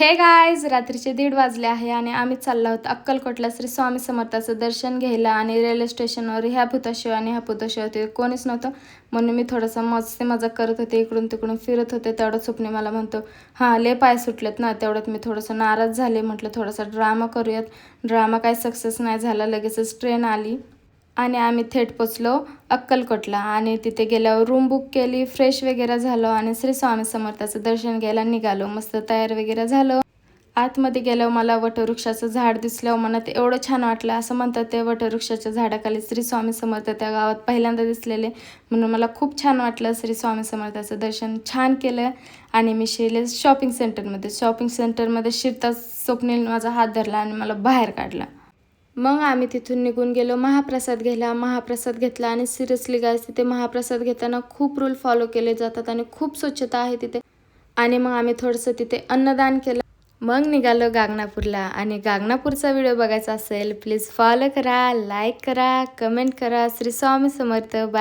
हे गाईज, रात्रीचे 1:30 वाजले आहे आणि आम्ही चाललो आहोत अक्कलकोटला श्री स्वामी समर्थाचं दर्शन घ्यायला. आणि रेल्वे स्टेशनवर ह्या भूताशिवाय आणि ह्या भूताशिवाय ते कोणीच नव्हतं. म्हणून मी थोडंसं मस्ती मजाक करत होते, इकडून तिकडून फिरत होते. तेवढं स्वप्ने मला म्हणतो, हां लय पाय सुटलेत ना. तेवढ्यात मी थोडंसं नाराज झाले. म्हटलं थोडासा ड्रामा करूयात. ड्रामा काही सक्सेस नाही झाला. लगेचच ट्रेन आली आणि आम्ही थेट पोचलो अक्कलकोटला. आणि तिथे गेल्यावर रूम बुक केली, फ्रेश वगैरे झालो आणि श्री स्वामी समर्थाचं दर्शन घ्यायला निघालो. मस्त तयार वगैरे झालं. आतमध्ये गेल्यावर मला वटवृक्षाचं झाड दिसल्यावर मनात एवढं छान वाटलं. असं म्हणतात ते वटवृक्षाच्या झाडाखाली श्री स्वामी समर्थ त्या गावात पहिल्यांदा दिसलेले, म्हणून मला खूप छान वाटलं. श्री स्वामी समर्थाचं दर्शन छान केलं आणि मी शिरले शॉपिंग सेंटरमध्ये शिरताच स्वप्नील माझा हात धरला आणि मला बाहेर काढला. मग आम्ही तिथून निघून गेलो महाप्रसाद घ्यायला. महाप्रसाद घेतला आणि सिरियसली गाईस, तिथे महाप्रसाद घेताना खूप रूल फॉलो केले जातात आणि खूप स्वच्छता आहे तिथे. आणि मग आम्ही थोडंसं तिथे अन्नदान केलं. मग निघालो गागनापूरला. आणि गागनापूरचा व्हिडिओ बघायचा असेल प्लीज फॉलो करा, लाईक करा, कमेंट करा. श्री स्वामी समर्थ. बाय.